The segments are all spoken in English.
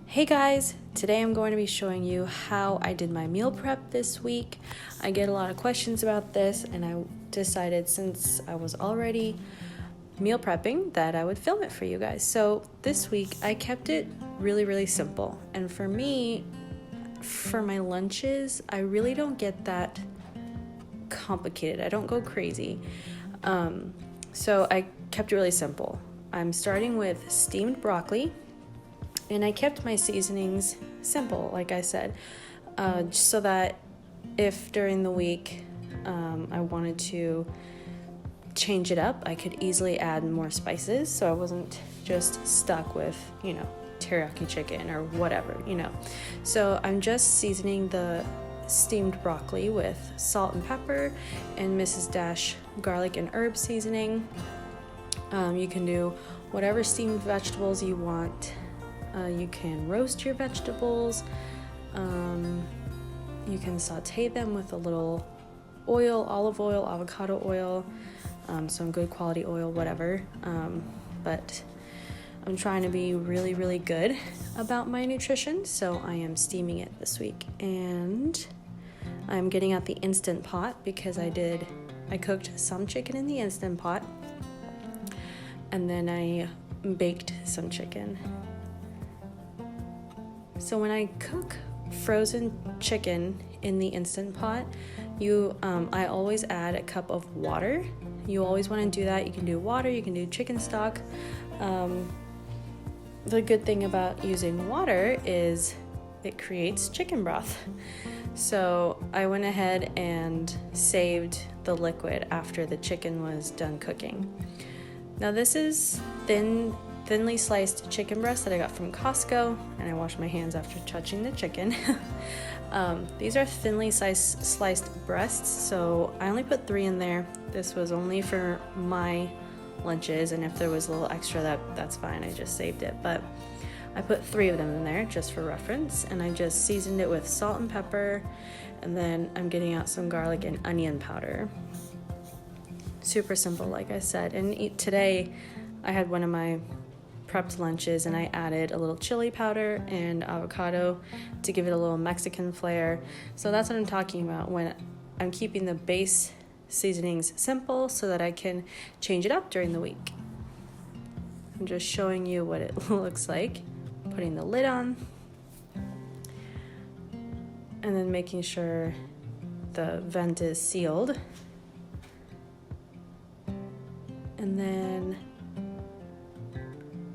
Hey guys, today I'm going to be showing you how I did my meal prep this week. I get a lot of questions about this and I decided since I was already meal prepping that I would film it for you guys. So this week I kept it really simple, and for me, for my lunches, I really don't get that complicated. I don't go crazy. So I kept it really simple. I'm starting with steamed broccoli. And I kept my seasonings simple, like I said, so that if during the week I wanted to change it up, I could easily add more spices, so I wasn't just stuck with, teriyaki chicken or whatever, So I'm just seasoning the steamed broccoli with salt and pepper and Mrs. Dash garlic and herb seasoning. You can do whatever steamed vegetables you want. You can roast your vegetables. You can saute them with a little oil, olive oil, avocado oil, some good quality oil, whatever. But I'm trying to be really good about my nutrition, so I am steaming it this week. And I'm getting out the Instant Pot because I cooked some chicken in the Instant Pot, and then I baked some chicken. So when I cook frozen chicken in the Instant Pot, I always add a cup of water. You always want to do that. You can do water, you can do chicken stock. The good thing about using water is it creates chicken broth. So I went ahead and saved the liquid after the chicken was done cooking. Now this is thinly sliced chicken breast that I got from Costco, and I washed my hands after touching the chicken. These are thinly sliced breasts, so I only put 3 in there. This was only for my lunches, and if there was a little extra, that's fine. I just saved it, but I put 3 of them in there just for reference, and I just seasoned it with salt and pepper, and then I'm getting out some garlic and onion powder. Super simple, like I said. And today I had one of my prepped lunches and I added a little chili powder and avocado to give it a little Mexican flair. So that's what I'm talking about when I'm keeping the base seasonings simple so that I can change it up during the week. I'm just showing you what it looks like. Putting the lid on and then making sure the vent is sealed. And then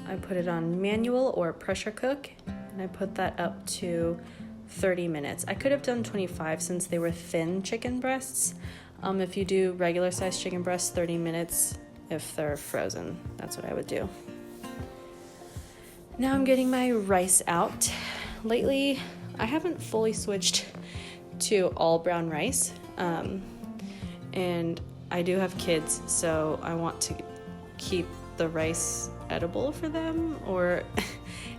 I put it on manual or pressure cook, and I put that up to 30 minutes. I could have done 25 since they were thin chicken breasts. If you do regular sized chicken breasts, 30 minutes if they're frozen. That's what I would do. Now I'm getting my rice out. Lately, I haven't fully switched to all brown rice, and I do have kids, so I want to keep the rice edible for them, or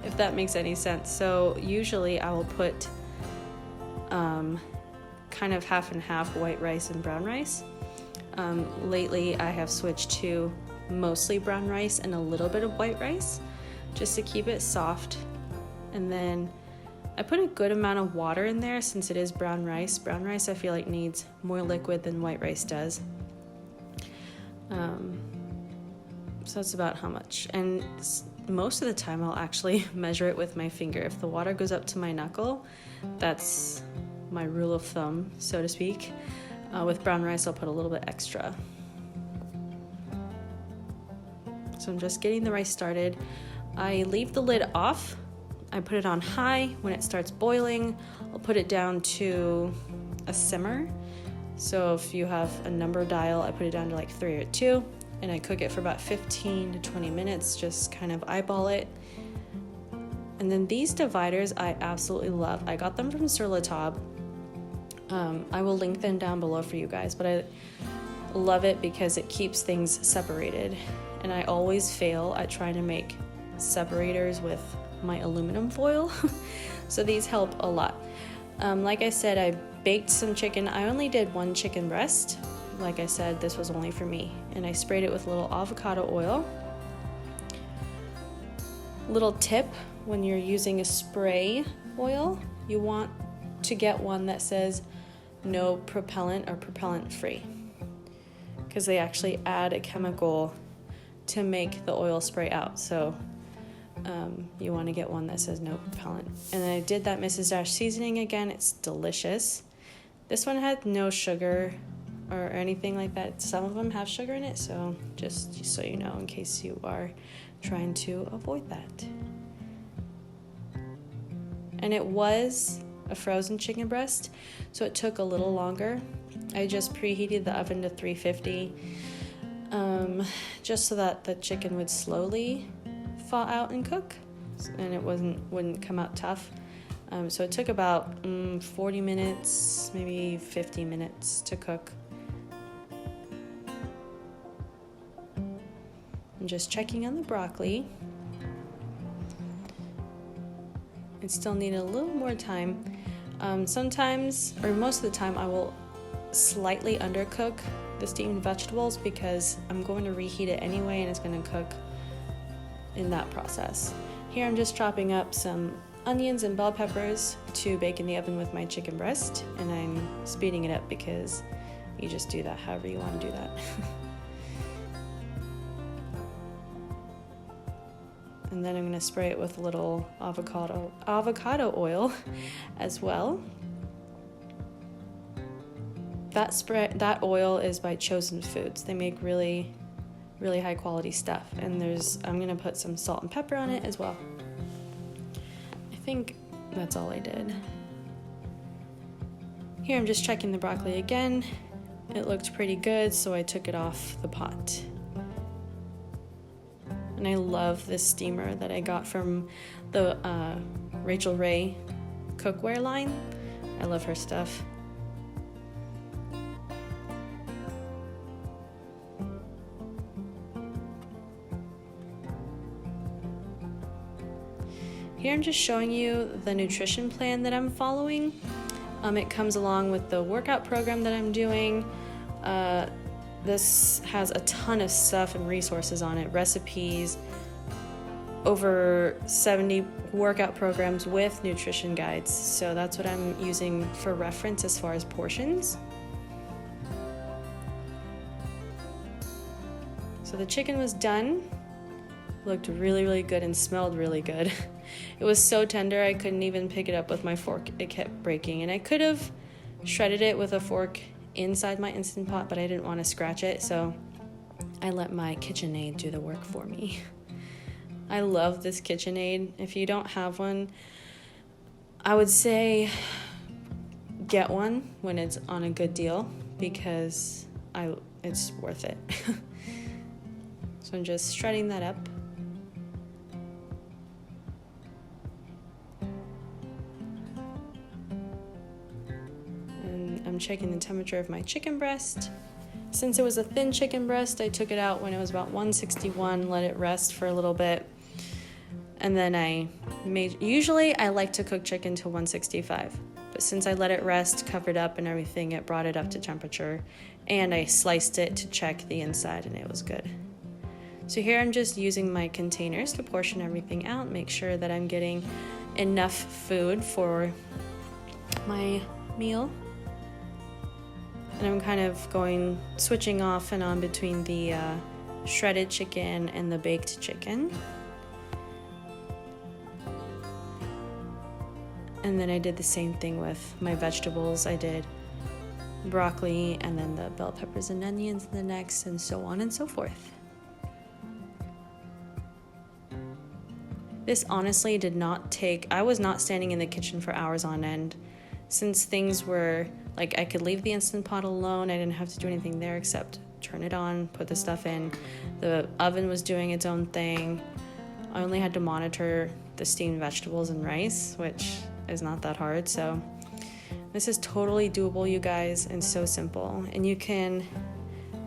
if that makes any sense. So usually I will put kind of half and half white rice and brown rice. Lately I have switched to mostly brown rice and a little bit of white rice just to keep it soft. And then I put a good amount of water in there since it is brown rice. Brown rice I feel like needs more liquid than white rice does. So that's about how much. And most of the time I'll actually measure it with my finger. If the water goes up to my knuckle, that's my rule of thumb, so to speak. With brown rice, I'll put a little bit extra. So I'm just getting the rice started. I leave the lid off. I put it on high. When it starts boiling, I'll put it down to a simmer. So if you have a number dial, I put it down to like 3 or 2. And I cook it for about 15 to 20 minutes, just kind of eyeball it. And then these dividers I absolutely love. I got them from Sur La Table. I will link them down below for you guys, but I love it because it keeps things separated. And I always fail at trying to make separators with my aluminum foil. So these help a lot. Like I said, I baked some chicken. I only did 1 chicken breast. Like I said, this was only for me. And I sprayed it with a little avocado oil. Little tip, when you're using a spray oil, you want to get one that says no propellant or propellant free, because they actually add a chemical to make the oil spray out. So you want to get one that says no propellant. And I did that Mrs. Dash seasoning again. It's delicious. This one had no sugar or anything like that. Some of them have sugar in it, so just so you know, in case you are trying to avoid that. And it was a frozen chicken breast, so it took a little longer. I just preheated the oven to 350, just so that the chicken would slowly thaw out and cook, and it wouldn't come out tough. So it took about 40 minutes, maybe 50 minutes to cook. I'm just checking on the broccoli. I still need a little more time. Sometimes, or most of the time, I will slightly undercook the steamed vegetables because I'm going to reheat it anyway, and it's going to cook in that process. Here I'm just chopping up some onions and bell peppers to bake in the oven with my chicken breast, and I'm speeding it up because you just do that however you want to do that. And then I'm going to spray it with a little avocado oil as well. That oil is by Chosen Foods. They make really high quality stuff, and I'm going to put some salt and pepper on it as well. I think that's all I did. Here I'm just checking the broccoli again. It looked pretty good, so I took it off the pot. And I love this steamer that I got from the Rachel Ray cookware line. I love her stuff. Here I'm just showing you the nutrition plan that I'm following. It comes along with the workout program that I'm doing. This has a ton of stuff and resources on it, recipes, over 70 workout programs with nutrition guides. So that's what I'm using for reference as far as portions. So the chicken was done. Looked really good and smelled really good. It was so tender I couldn't even pick it up with my fork. It kept breaking, and I could have shredded it with a fork inside my Instant Pot, but I didn't want to scratch it, so I let my KitchenAid do the work for me. I love this KitchenAid. If you don't have one, I would say get one when it's on a good deal, because it's worth it. So I'm just shredding that up. I'm checking the temperature of my chicken breast. Since it was a thin chicken breast, I took it out when it was about 161, let it rest for a little bit. And then usually I like to cook chicken to 165, but since I let it rest, covered up and everything, it brought it up to temperature, and I sliced it to check the inside, and it was good. So here I'm just using my containers to portion everything out, make sure that I'm getting enough food for my meal. And I'm kind of switching off and on between the shredded chicken and the baked chicken. And then I did the same thing with my vegetables. I did broccoli and then the bell peppers and onions the next, and so on and so forth. This honestly did not take, I was not standing in the kitchen for hours on end. Since things were, like, I could leave the Instant Pot alone, I didn't have to do anything there except turn it on, put the stuff in. The oven was doing its own thing. I only had to monitor the steamed vegetables and rice, which is not that hard. So this is totally doable, you guys, and so simple. And you can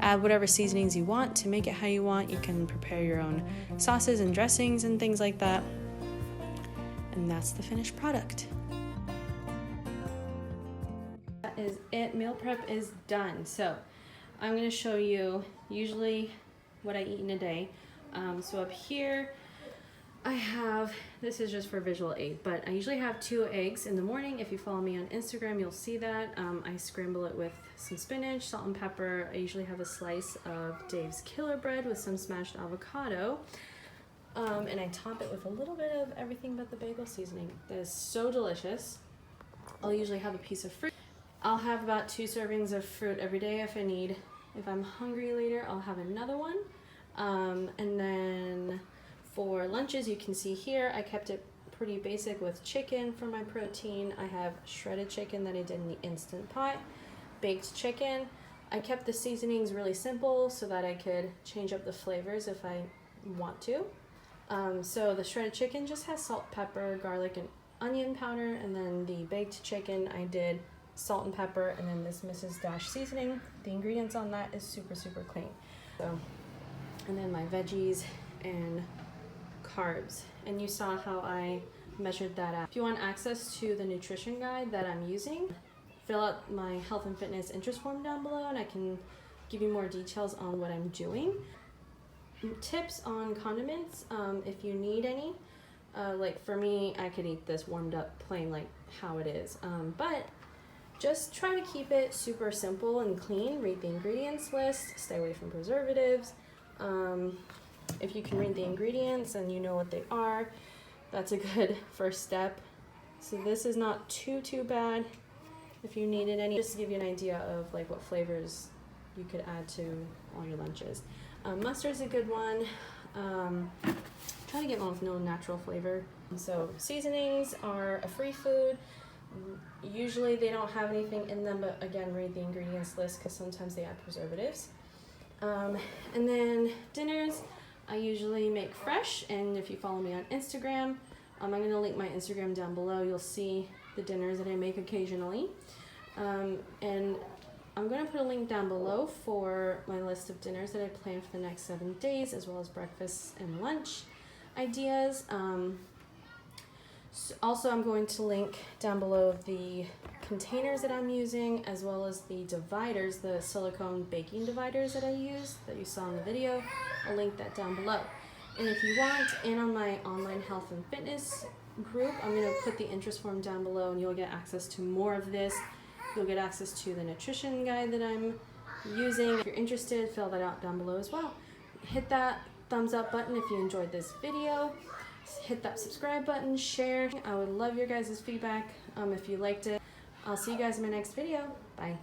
add whatever seasonings you want to make it how you want. You can prepare your own sauces and dressings and things like that. And that's the finished product. That is it. Meal prep is done. So I'm going to show you usually what I eat in a day. So up here I have, this is just for visual aid, but I usually have 2 eggs in the morning. If you follow me on Instagram, you'll see that. I scramble it with some spinach, salt and pepper. I usually have a slice of Dave's Killer Bread with some smashed avocado. And I top it with a little bit of everything but the bagel seasoning. That is so delicious. I'll usually have a piece of fruit. I'll have about 2 servings of fruit every day if I need. If I'm hungry later, I'll have another one. And then for lunches, you can see here, I kept it pretty basic with chicken for my protein. I have shredded chicken that I did in the Instant Pot, baked chicken. I kept the seasonings really simple so that I could change up the flavors if I want to. So the shredded chicken just has salt, pepper, garlic, and onion powder, and then the baked chicken I did salt and pepper, and then this Mrs. Dash seasoning. The ingredients on that is super clean. So, and then my veggies and carbs, and you saw how I measured that out. If you want access to the nutrition guide that I'm using, fill out my health and fitness interest form down below, and I can give you more details on what I'm doing. Tips on condiments, if you need any. Like for me, I could eat this warmed up plain like how it is, but just try to keep it super simple and clean. Read the ingredients list, stay away from preservatives. If you can read the ingredients and you know what they are, that's a good first step. So this is not too bad. If you needed any, just to give you an idea of like what flavors you could add to all your lunches. Mustard's a good one. Try to get one with no natural flavor. So seasonings are a free food. Usually they don't have anything in them, but again, read the ingredients list because sometimes they add preservatives. And then dinners, I usually make fresh, and if you follow me on Instagram, I'm going to link my Instagram down below. You'll see the dinners that I make occasionally. And I'm going to put a link down below for my list of dinners that I plan for the next 7 days, as well as breakfast and lunch ideas. Also, I'm going to link down below the containers that I'm using, as well as the dividers, the silicone baking dividers that I use that you saw in the video. I'll link that down below. And if you want, and on my online health and fitness group, I'm going to put the interest form down below, and you'll get access to more of this. You'll get access to the nutrition guide that I'm using. If you're interested, fill that out down below as well. Hit that thumbs up button if you enjoyed this video. Hit that subscribe button, share. I would love your guys' feedback if you liked it. I'll see you guys in my next video. Bye.